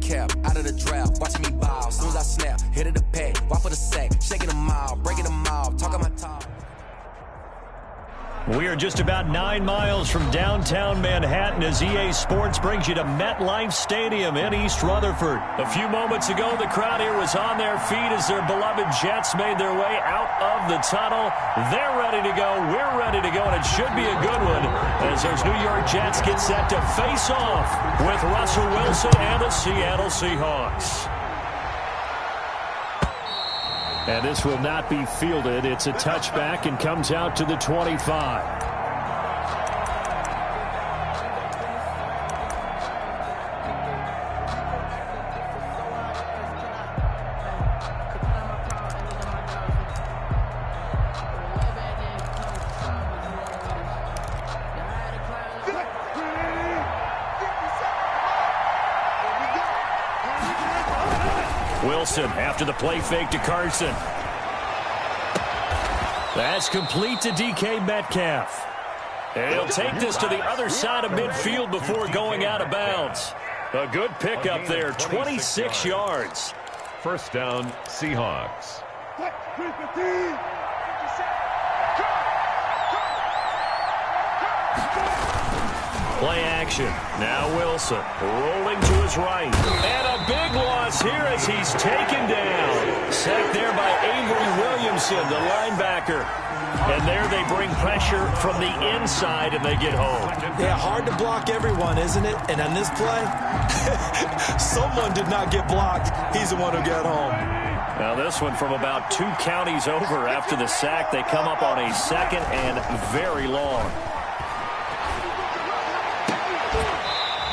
cap, out of the draft, watching me bow. As soon as I snap, hit of the pack, walk for the sack, shaking them out, breaking them out, talking my talk. We are just about 9 miles from downtown Manhattan as EA Sports brings you to MetLife Stadium in East Rutherford. A few moments ago, the crowd here was on their feet as their beloved Jets made their way out of the tunnel. They're ready to go. We're ready to go, and it should be a good one as those New York Jets get set to face off with Russell Wilson and the Seattle Seahawks. And this will not be fielded. It's a touchback and comes out to the 25. Wilson after the play fake to Carson. That's complete to DK Metcalf. And he'll take this to the other side of midfield before going out of bounds. A good pickup there, 26 yards. First down, Seahawks. Play action. Now Wilson rolling to his right. And a big loss here as he's taken down. Sacked there by Avery Williamson, the linebacker. And there they bring pressure from the inside and they get home. Yeah, hard to block everyone, isn't it? And on this play, someone did not get blocked. He's the one who got home. Now this one from about 2 counties over after the sack. They come up on a second and very long.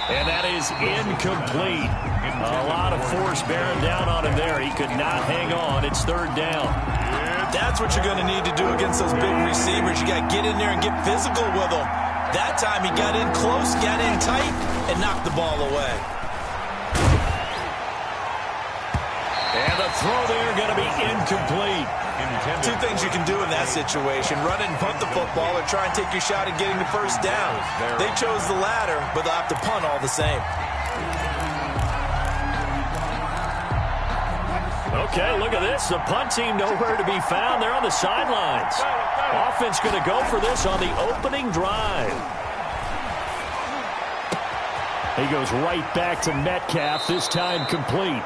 And that is incomplete. A lot of force bearing down on him there. He could not hang on. It's third down. That's what you're going to need to do against those big receivers. You got to get in there and get physical with them. That time he got in close, got in tight, and knocked the ball away. And the throw there going to be incomplete. 2 things you can do in that situation: run it and punt the football, or try and take your shot at getting the first down. They chose the latter, but they'll have to punt all the same. Okay, look at this. The punt team nowhere to be found. They're on the sidelines. Offense going to go for this on the opening drive. He goes right back to Metcalf, this time complete.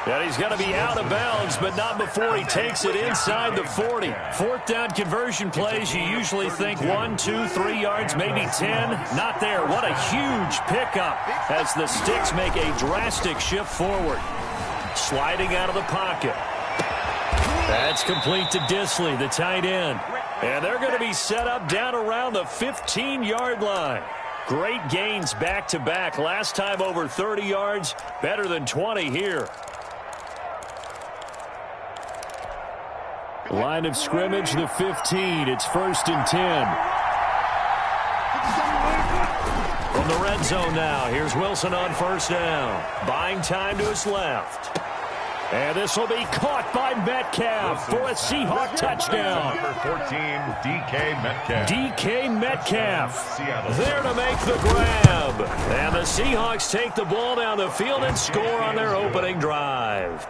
And he's going to be out of bounds, but not before he takes it inside the 40. Fourth down conversion plays, you usually think 1, 2, 3 yards, maybe 10. Not there. What a huge pickup as the Sticks make a drastic shift forward. Sliding out of the pocket. That's complete to Disley, the tight end. And they're going to be set up down around the 15-yard line. Great gains back-to-back. Last time over 30 yards, better than 20 here. Line of scrimmage, the 15. It's 1st and 10. From the red zone now, here's Wilson on first down. Buying time to his left. And this will be caught by Metcalf for a Seahawk touchdown. Number 14, DK Metcalf. DK Metcalf there to make the grab. And the Seahawks take the ball down the field and score on their opening drive.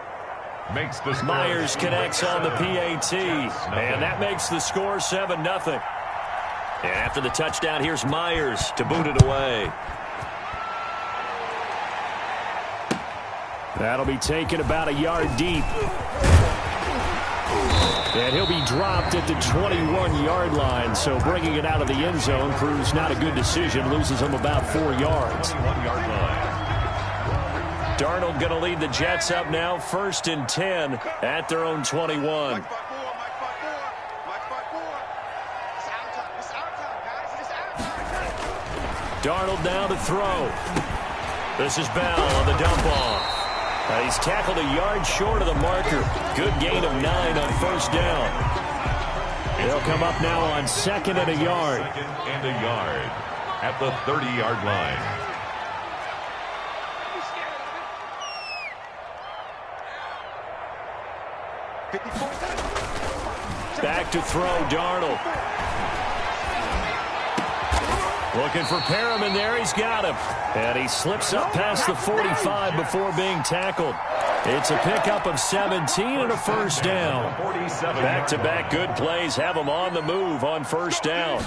Myers connects on the PAT, and that makes the score 7-0. And after the touchdown, here's Myers to boot it away. That'll be taken about a yard deep. And he'll be dropped at the 21-yard line, so bringing it out of the end zone proves not a good decision. Loses him about 4 yards. 21-yard line. Darnold going to lead the Jets up now, 1st and 10 at their own 21. Darnold now to throw. This is Bell on the dump off. He's tackled a yard short of the marker. Good gain of 9 on first down. They'll come up now on 2nd and a yard. 2nd and a yard at the 30-yard line. Back to throw, Darnold. Looking for Perriman there. He's got him. And he slips up past the 45 before being tackled. It's a pickup of 17 and a first down. Back-to-back good plays have him on the move on first down.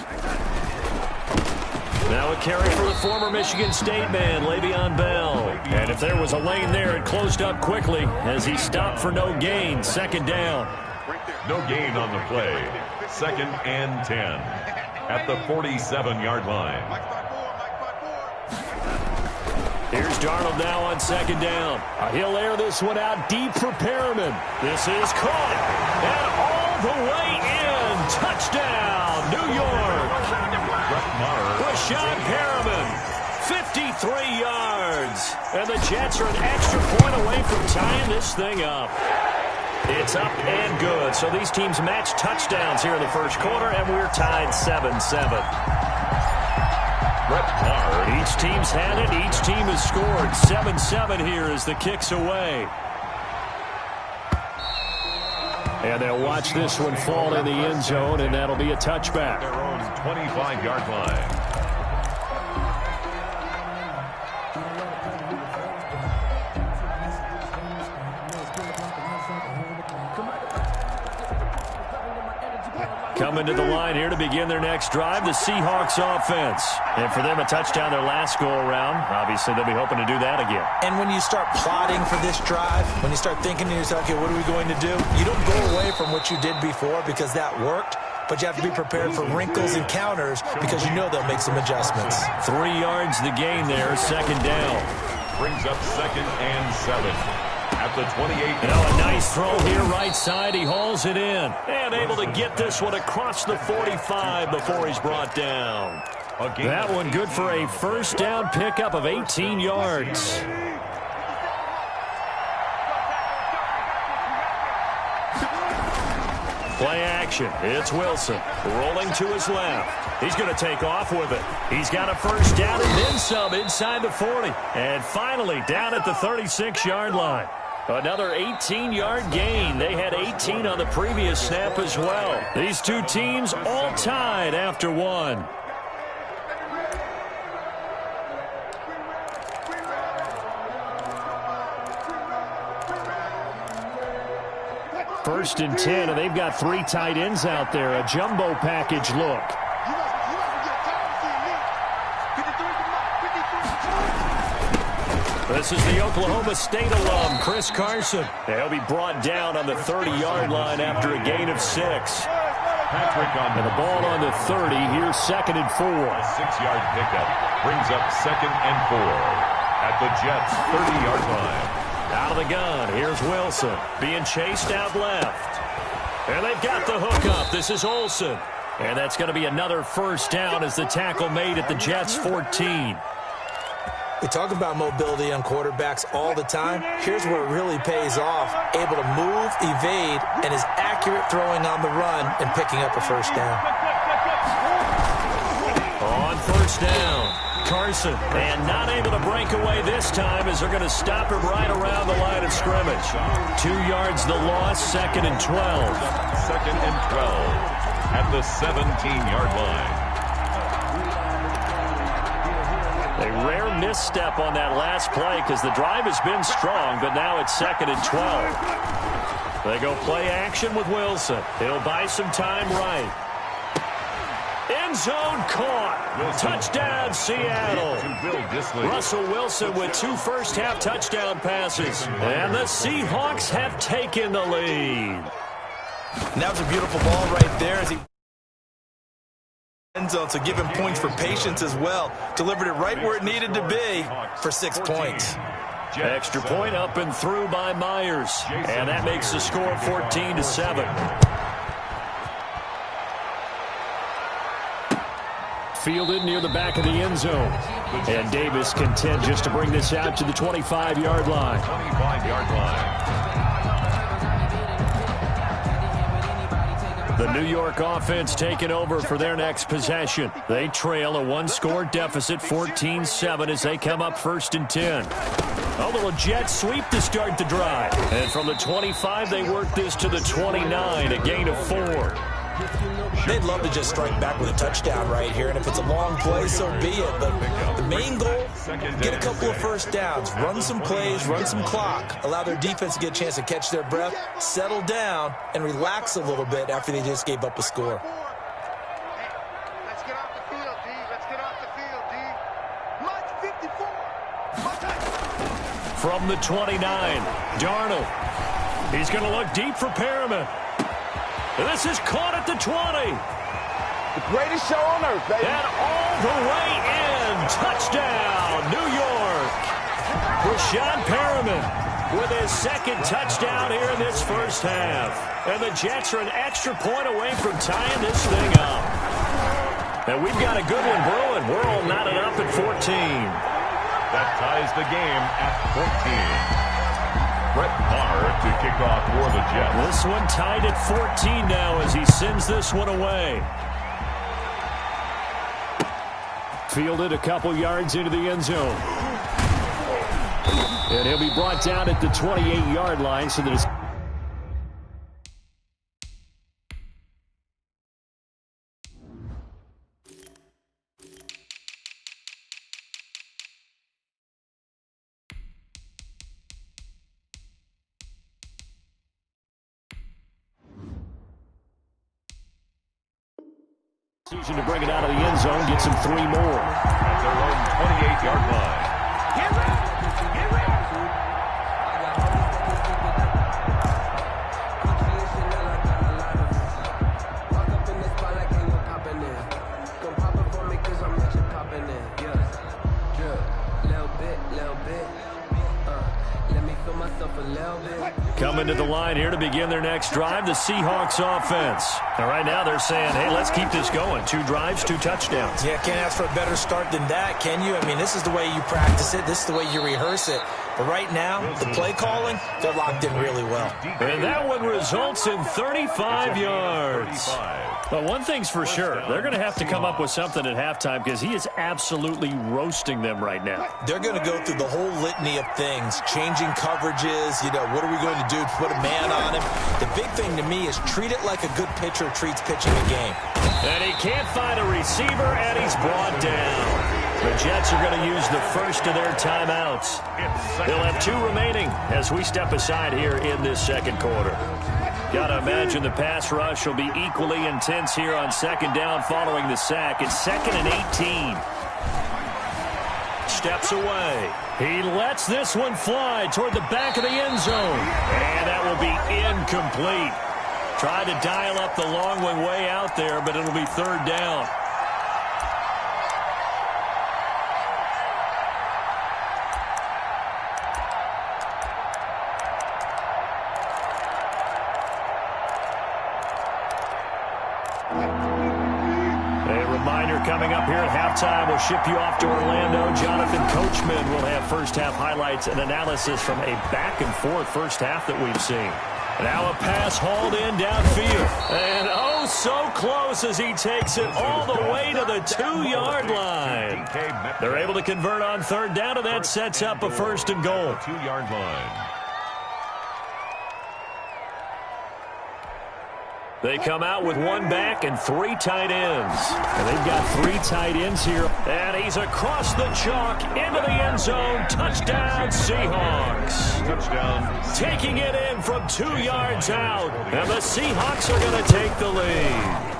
Now a carry for the former Michigan State man, Le'Veon Bell. And if there was a lane there, it closed up quickly as he stopped for no gain. Second down. No gain on the play. 2nd and 10 at the 47-yard line. Here's Darnold now on second down. He'll air this one out deep for Perriman. This is caught. And all the way in. Touchdown, New York. Rashad Perriman, 53 yards. And the Jets are an extra point away from tying this thing up. It's up and good. So these teams match touchdowns here in the first quarter, and we're tied 7-7. Each team's had it. Each team has scored. 7-7 here as the kick's away. And they'll watch this one fall in the end zone, and that'll be a touchback. Their own 25-yard line. Coming to the line here to begin their next drive, the Seahawks offense. And for them, a touchdown their last go-around. Obviously, they'll be hoping to do that again. And when you start plotting for this drive, when you start thinking to yourself, okay, what are we going to do? You don't go away from what you did before because that worked, but you have to be prepared for wrinkles and counters because you know they'll make some adjustments. 3 yards the gain there, second down. Brings up 2nd and 7. At the 28. Now a nice throw here right side. He hauls it in. And able to get this one across the 45 before he's brought down. That one good for a first down pickup of 18 yards. Play action. It's Wilson rolling to his left. He's going to take off with it. He's got a first down and then some inside the 40. And finally down at the 36-yard line. Another 18-yard gain. They had 18 on the previous snap as well. These two teams all tied after one. First and 10, and they've got 3 tight ends out there. A jumbo package look. This is the Oklahoma State alum, Chris Carson. He'll be brought down on the 30-yard line after a gain of 6. And the ball on the 30, here's 2nd and 4. A 6-yard pickup brings up 2nd and 4 at the Jets' 30-yard line. Out of the gun, here's Wilson being chased out left. And they've got the hook up. This is Olsen. And that's going to be another first down as the tackle made at the Jets' 14. We talk about mobility on quarterbacks all the time. Here's where it really pays off. Able to move, evade, and is accurate throwing on the run and picking up a first down. On first down, Carson. And not able to break away this time as they're going to stop him right around the line of scrimmage. 2 yards the loss, 2nd and 12. 2nd and 12 at the 17-yard line. A rare misstep on that last play because the drive has been strong, but now it's 2nd and 12. They go play action with Wilson. He'll buy some time right. End zone caught. Wilson. Touchdown, Seattle. Russell Wilson with 2 first-half touchdown passes. And the Seahawks have taken the lead. And that was a beautiful ball right there as he end zone, so give him points for patience as well. Delivered it right where it needed to be for 6 points. Extra point up and through by Myers. And that makes the score 14-7. Fielded near the back of the end zone. And Davis content just to bring this out to the 25-yard line. 25-yard line. The New York offense taking over for their next possession. They trail a 1-score deficit, 14-7, as they come up 1st and 10. A little jet sweep to start the drive. And from the 25, they work this to the 29, a gain of 4. They'd love to just strike back with a touchdown right here, and if it's a long play, so be it. But the main goal, get a couple of first downs, run some plays, run some clock, allow their defense to get a chance to catch their breath, settle down, and relax a little bit after they just gave up a score. Let's get off the field, D. Let's get off the field, D. March 54. From the 29, Darnold. He's going to look deep for Perriman. And this is caught at the 20. The greatest show on earth, baby. And all the way in. Touchdown, New York. Rashawn Perriman with his second touchdown here in this first half. And the Jets are an extra point away from tying this thing up. And we've got a good one brewing. We're all knotted up at 14. That ties the game at 14. Brett Maher to kick off for the Jets. This one tied at 14 now as he sends this one away. Fielded a couple yards into the end zone. And he'll be brought down at the 28-yard line so that it's... Decision to bring it out of the end zone, gets him 3 more. At their own 28-yard line. Get ready! Get ready! Walk up in this spot like ain't no poppin' in. Gon' pop it for me 'cause I'm rich and poppin' in. Yeah. Little bit. Let me feel myself a little bit. Coming to the line here to begin their next drive, the Seahawks offense. And right now they're saying, hey, let's keep this going. 2 drives, 2 touchdowns. Yeah, can't ask for a better start than that, can you? I mean, this is the way you practice it. This is the way you rehearse it. But right now, the play calling, they're locked in really well. And that one results in 35 yards. But one thing's for sure, they're going to have to come up with something at halftime because he is absolutely roasting them right now. They're going to go through the whole litany of things, changing coverages, what are we going to do to put a man on him? The big thing to me is treat it like a good pitcher treats pitching a game. And he can't find a receiver, and he's brought down. The Jets are going to use the first of their timeouts. They'll have 2 remaining as we step aside here in this second quarter. Got to imagine the pass rush will be equally intense here on second down following the sack. It's 2nd and 18. Steps away. He lets this one fly toward the back of the end zone. And that will be incomplete. Tried to dial up the long one way out there, but it'll be 3rd down. Coming up here at halftime, we'll ship you off to Orlando. Jonathan Coachman will have first-half highlights and analysis from a back-and-forth first half that we've seen. Now a pass hauled in downfield. And oh, so close as he takes it all the way to the 2-yard line. They're able to convert on 3rd down, and that sets up a 1st and goal. 2-yard line. They come out with 1 back and 3 tight ends. And they've got 3 tight ends here. And he's across the chalk into the end zone. Touchdown, Seahawks. Touchdown. Taking it in from 2 yards out. And the Seahawks are going to take the lead.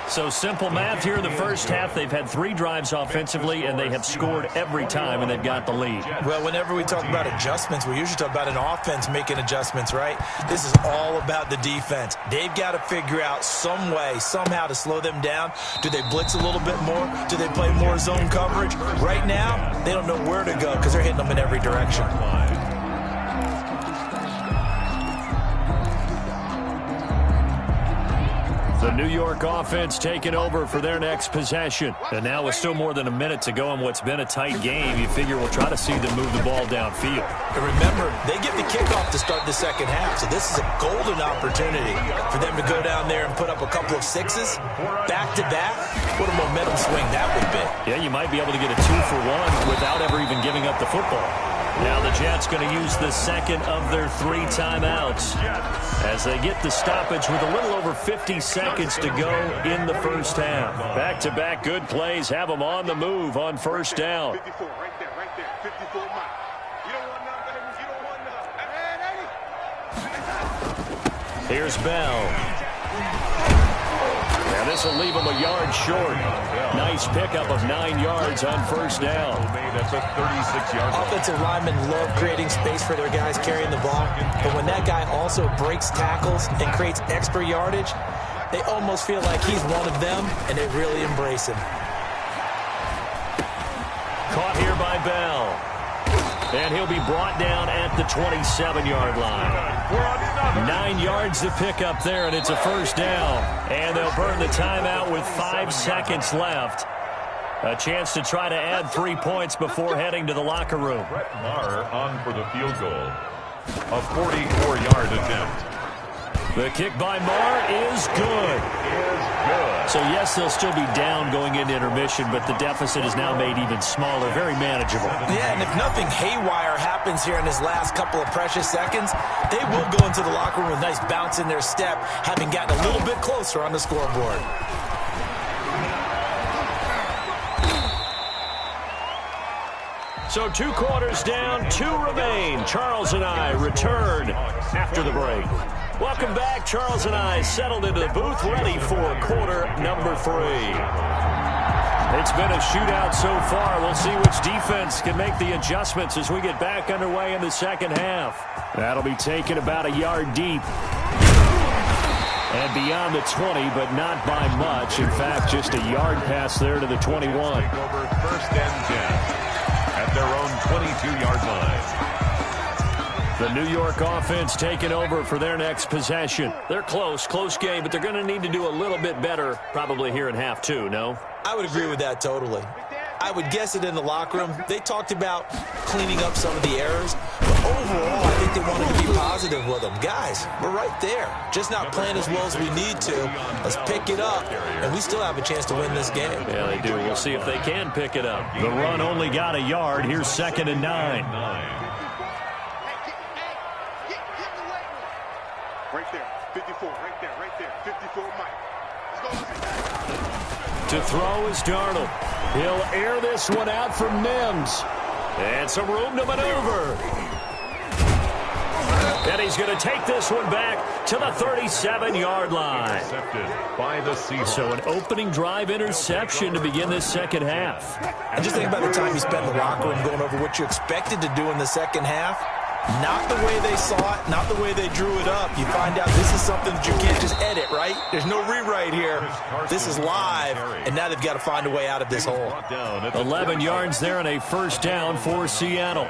So simple math here in the first half. They've had 3 drives offensively, and they have scored every time, and they've got the lead. Well, whenever we talk about adjustments, we usually talk about an offense making adjustments, right? This is all about the defense. They've got to figure out some way, somehow to slow them down. Do they blitz a little bit more? Do they play more zone coverage? Right now, they don't know where to go because they're hitting them in every direction. The New York offense taking over for their next possession. And now with still more than a minute to go in what's been a tight game, you figure we'll try to see them move the ball downfield. And remember, they get the kickoff to start the second half, so this is a golden opportunity for them to go down there and put up a couple of 6s back-to-back. What a momentum swing that would be. Yeah, you might be able to get a 2-for-1 without ever even giving up the football. Now the Jets going to use the second of their 3 timeouts as they get the stoppage with a little over 50 seconds to go in the first half. Back-to-back good plays have them on the move on first down. 54, right there, 54 miles. You don't want none, baby. You don't want none. Here's Bell. Now this will leave him a yard short. Nice pickup of 9 yards on first down. That's a 36-yard line. Offensive linemen love creating space for their guys carrying the ball, but when that guy also breaks tackles and creates extra yardage, they almost feel like he's one of them, and they really embrace him. Caught here by Bell. And he'll be brought down at the 27-yard line. 9 yards to pick up there, and it's a first down. And they'll burn the timeout with 5 seconds left. A chance to try to add 3 points before heading to the locker room. Brett Maher on for the field goal. A 44-yard attempt. The kick by Maher is good. So, yes, they'll still be down going into intermission, but the deficit is now made even smaller, very manageable. Yeah, and if nothing haywire happens here in his last couple of precious seconds, they will go into the locker room with a nice bounce in their step, having gotten a little bit closer on the scoreboard. So 2 quarters down, 2 remain. Charles and I return after the break. Welcome back. Charles and I settled into the booth, ready for quarter number 3. It's been a shootout so far. We'll see which defense can make the adjustments as we get back underway in the second half. That'll be taken about a yard deep. And beyond the 20, but not by much. In fact, just a yard pass there to the 21. Take over first and 10 at their own 22-yard line. The New York offense taking over for their next possession. They're close game, but they're going to need to do a little bit better probably here in half 2, no? I would agree with that totally. I would guess it in the locker room. They talked about cleaning up some of the errors, but overall, I think they wanted to be positive with them. Guys, we're right there. Just not playing as well as we need to. Let's pick it up, and we still have a chance to win this game. Yeah, they do. We'll see if they can pick it up. The run only got a yard. Here's 2nd and 9. Right there, 54, right there, 54 Mike. Let's go. To throw is Darnold. He'll air this one out from Mims. And some room to maneuver. And he's going to take this one back to the 37-yard line. Intercepted by the Seahawks. So an opening drive interception to begin this second half. And just think about the time you spent in the locker room going over what you expected to do in the second half. Not the way they saw it, not the way they drew it up. You find out this is something that you can't just edit, right? There's no rewrite here. This is live, and now they've got to find a way out of this hole. 11 yards there and a first down for Seattle.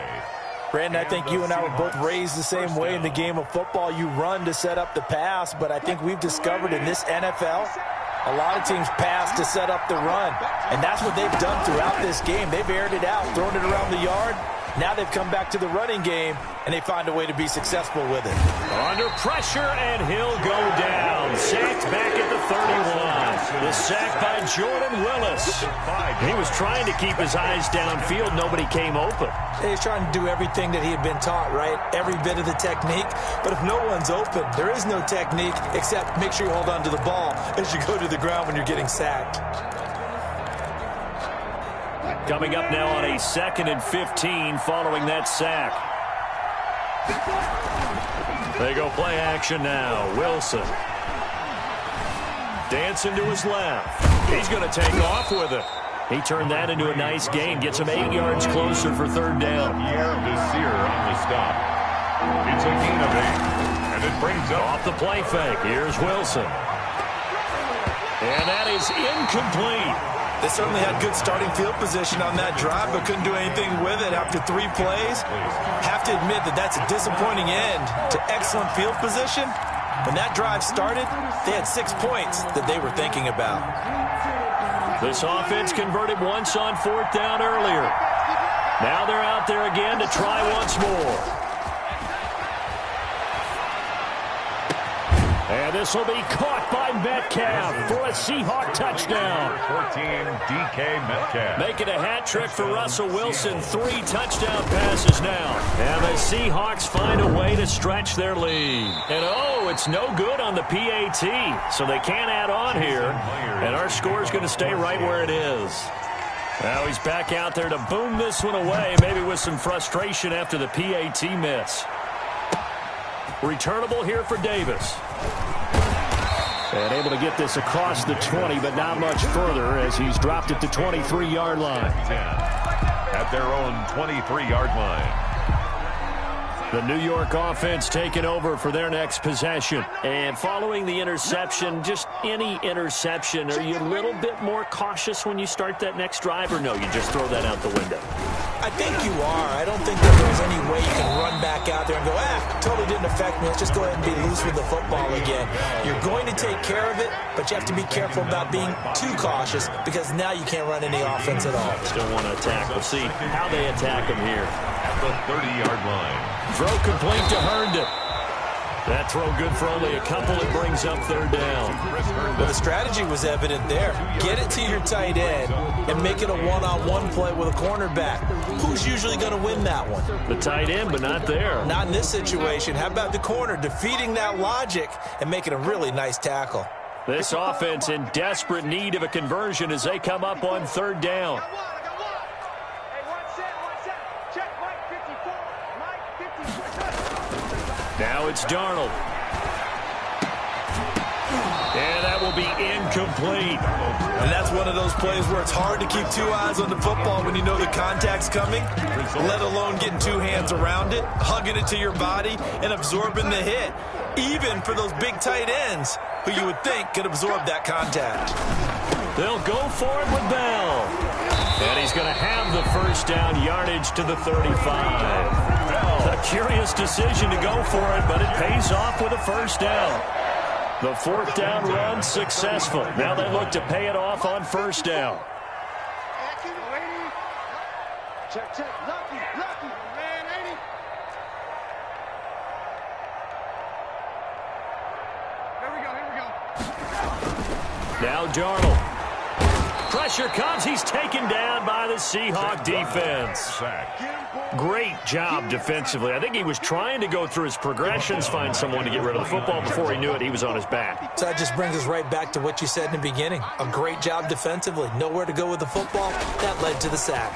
Brandon, I think you and I were both raised the same way in the game of football. You run to set up the pass, but I think we've discovered in this NFL, a lot of teams pass to set up the run. And that's what they've done throughout this game. They've aired it out, thrown it around the yard. Now they've come back to the running game, and they find a way to be successful with it. Under pressure, and he'll go down. Sacked back at the 31. The sack by Jordan Willis. He was trying to keep his eyes downfield. Nobody came open. He's trying to do everything that he had been taught, right? Every bit of the technique. But if no one's open, there is no technique except make sure you hold on to the ball as you go to the ground when you're getting sacked. Coming up now on a 2nd and 15 following that sack. They go play action now. Wilson. Dancing to his left. He's going to take off with it. He turned that into a nice gain. Gets him 8 yards closer for 3rd down. Pierre Desir on the stop. It's a gain of 8. And it brings up Off the play fake. Here's Wilson. And that is incomplete. They certainly had good starting field position on that drive, but couldn't do anything with it after 3 plays. Have to admit that that's a disappointing end to excellent field position. When that drive started, they had 6 points that they were thinking about. This offense converted once on 4th down earlier. Now they're out there again to try once more. And And this will be caught by Metcalf for a Seahawk touchdown. 14, DK Metcalf. Making a hat trick for Russell Wilson. 3 touchdown passes now. And the Seahawks find a way to stretch their lead. And it's no good on the PAT. So they can't add on here. And our score is going to stay right where it is. Now he's back out there to boom this one away, maybe with some frustration after the PAT miss. Returnable here for Davis. And able to get this across the 20, but not much further as he's dropped it to 23-yard line. At their own 23-yard line. The New York offense taking over for their next possession. And following the interception, just any interception, are you a little bit more cautious when you start that next drive, or no, you just throw that out the window? I think you are. I don't think that there's any way you can run back out there and go, totally didn't affect me. Let's just go ahead and be loose with the football again. You're going to take care of it, but you have to be careful about being too cautious because now you can't run any offense at all. Still want to attack. We'll see how they attack him here. At the 30-yard line. Throw complete to Herndon. That throw good for only a couple. It brings up 3rd down. Well, the strategy was evident there. Get it to your tight end and make it a one-on-one play with a cornerback. Who's usually going to win that one? The tight end, but not there. Not in this situation. How about the corner defeating that logic and making a really nice tackle? This offense in desperate need of a conversion as they come up on 3rd down. Now it's Darnold. And that will be incomplete. And that's one of those plays where it's hard to keep 2 eyes on the football when you know the contact's coming, let alone getting 2 hands around it, hugging it to your body, and absorbing the hit. Even for those big tight ends who you would think could absorb that contact. They'll go for it with Bell. And he's going to have the 1st down, yardage to the 35. A curious decision to go for it, but it pays off with a 1st down. The 4th down run successful. Now they look to pay it off on 1st down. Check, check. Lucky, man, ain't he? Here we go. Now Darnold. Pressure comes. He's taken down by the Seahawk defense. Great job defensively. I think he was trying to go through his progressions, find someone to get rid of the football. Before he knew it, he was on his back. So that just brings us right back to what you said in the beginning. A great job defensively. Nowhere to go with the football. That led to the sack.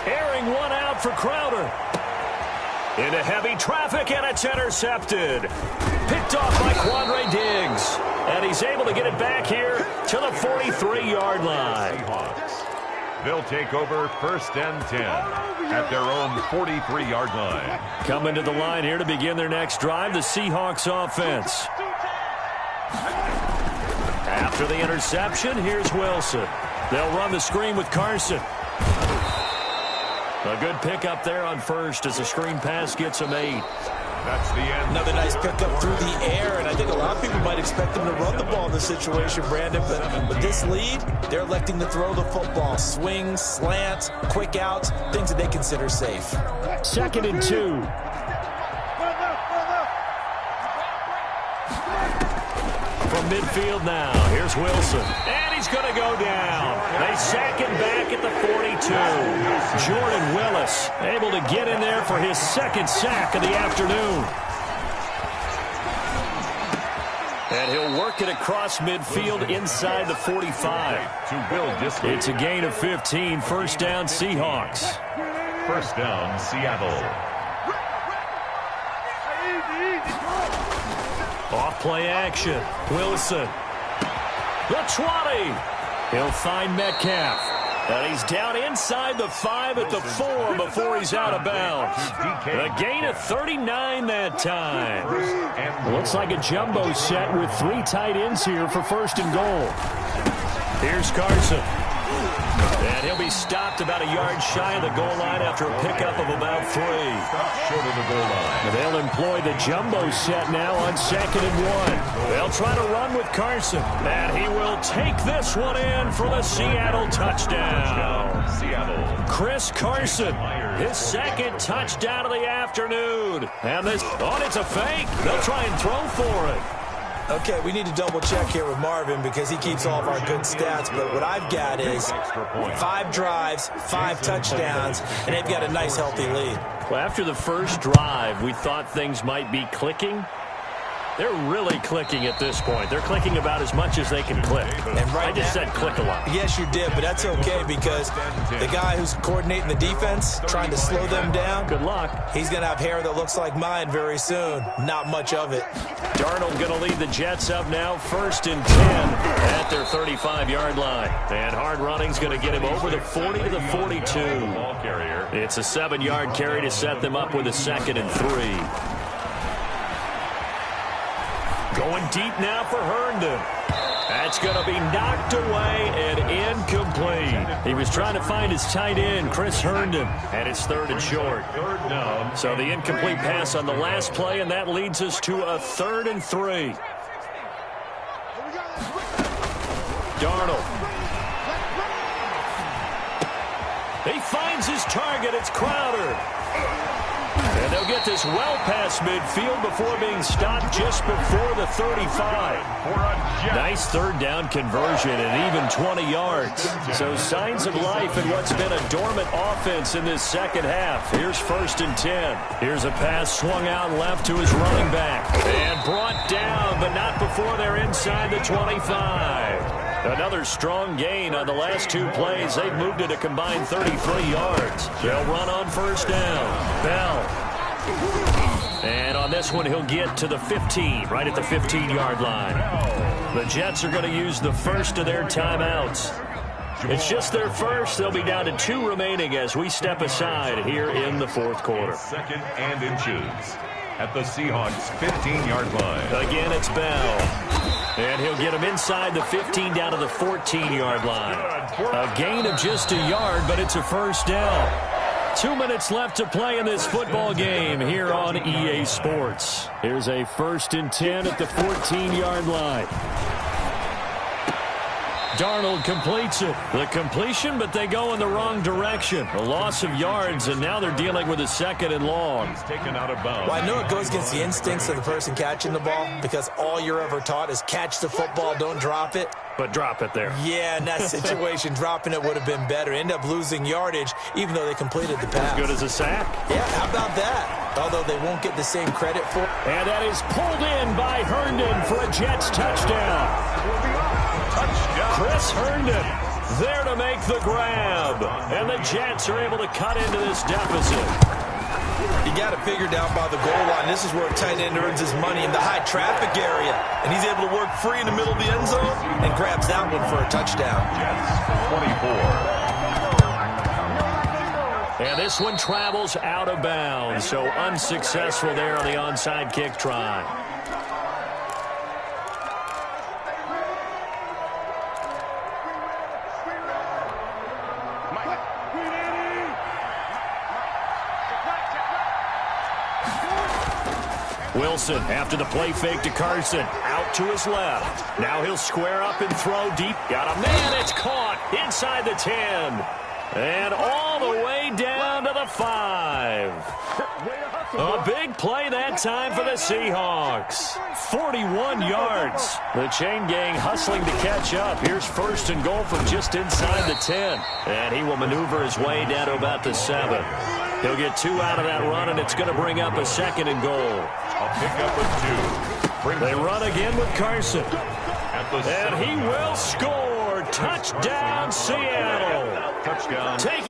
Airing one out for Crowder. Into heavy traffic, and it's intercepted. Picked off by Quandre Diggs. And he's able to get it back here to the 43-yard line. They'll take over 1st and 10 at their own 43-yard line. Coming to the line here to begin their next drive, the Seahawks offense. After the interception, here's Wilson. They'll run the screen with Carson. A good pickup there on 1st as the screen pass gets him 8. That's the end. Another nice pickup through the air, and I think a lot of people might expect them to run the ball in this situation, Brandon, but with this lead, they're electing to throw the football. Swings, slants, quick outs, things that they consider safe. 2nd and 2. From midfield now, here's Wilson. And he's going to go down. They sack him back at the 42. Jordan Willis able to get in there for his 2nd sack of the afternoon. And he'll work it across midfield inside the 45. To Will Disley. It's a gain of 15. 1st down, Seahawks. 1st down, Seattle. Off-play action. Wilson. The 20. He'll find Metcalf. And he's down inside the 5 at the 4 before he's out of bounds. A gain of 39 that time. Looks like a jumbo set with 3 tight ends here for 1st and goal. Here's Carson. And he'll be stopped about a yard shy of the goal line after a pickup of about 3. Short of the goal line. They'll employ the jumbo set now on 2nd and 1. They'll try to run with Carson. And he will take this one in for the Seattle touchdown. Seattle. Chris Carson, his 2nd touchdown of the afternoon. And this, it's a fake. They'll try and throw for it. Okay, we need to double-check here with Marvin because he keeps all of our good stats. But what I've got is 5 drives, 5 touchdowns, and they've got a nice, healthy lead. Well, after the first drive, we thought things might be clicking. They're really clicking at this point. They're clicking about as much as they can click. And I just said click a lot. Yes, you did, but that's okay because the guy who's coordinating the defense, trying to slow them down, good luck. He's going to have hair that looks like mine very soon. Not much of it. Darnold going to lead the Jets up now, 1st and 10 at their 35-yard line. And hard running's going to get him over the 40 to the 42. It's a 7-yard carry to set them up with a 2nd and 3. Going deep now for Herndon. That's going to be knocked away and incomplete. He was trying to find his tight end, Chris Herndon, and it's 3rd and short. So the incomplete pass on the last play, and that leads us to a 3rd and 3. Darnold. He finds his target. It's Crowder. And they'll get this well past midfield before being stopped just before the 35. Nice 3rd down conversion and even 20 yards. So signs of life in what's been a dormant offense in this second half. Here's 1st and 10. Here's a pass swung out left to his running back. And brought down, but not before they're inside the 25. Another strong gain on the last 2 plays. They've moved it a combined 33 yards. They'll run on 1st down. Bell. And on this one, he'll get to the 15, right at the 15-yard line. The Jets are going to use the first of their timeouts. It's just their first. They'll be down to 2 remaining as we step aside here in the 4th quarter. 2nd and inches at the Seahawks' 15-yard line. Again, it's Bell. And he'll get him inside the 15 down to the 14-yard line. A gain of just a yard, but it's a 1st down. 2 minutes left to play in this football game here on EA Sports. Here's a 1st and 10 at the 14-yard line. Darnold completes it. The completion, but they go in the wrong direction. A loss of yards, and now they're dealing with a 2nd and long. He's taken out of bounds. Well, I know it goes against the instincts of the person catching the ball because all you're ever taught is catch the football, don't drop it. But drop it there. Yeah, in that situation, dropping it would have been better. End up losing yardage, even though they completed the pass. As good as a sack. Yeah, how about that? Although they won't get the same credit for it. And that is pulled in by Herndon for a Jets touchdown. Chris Herndon there to make the grab. And the Jets are able to cut into this deficit. You got it figured out by the goal line. This is where a tight end earns his money in the high traffic area. And he's able to work free in the middle of the end zone and grabs that one for a touchdown. Jets 24. And this one travels out of bounds. So unsuccessful there on the onside kick try. Wilson after the play fake to Carson. Out to his left. Now he'll square up and throw deep. Got a man. It's caught inside the 10. And all the way down to the 5. A big play that time for the Seahawks. 41 yards. The chain gang hustling to catch up. Here's 1st and goal from just inside the 10. And he will maneuver his way down to about the 7. He'll get 2 out of that run, and it's going to bring up a 2nd and goal. A pickup of 2. They run again with Carson. And he will score. Touchdown, Seattle. Touchdown.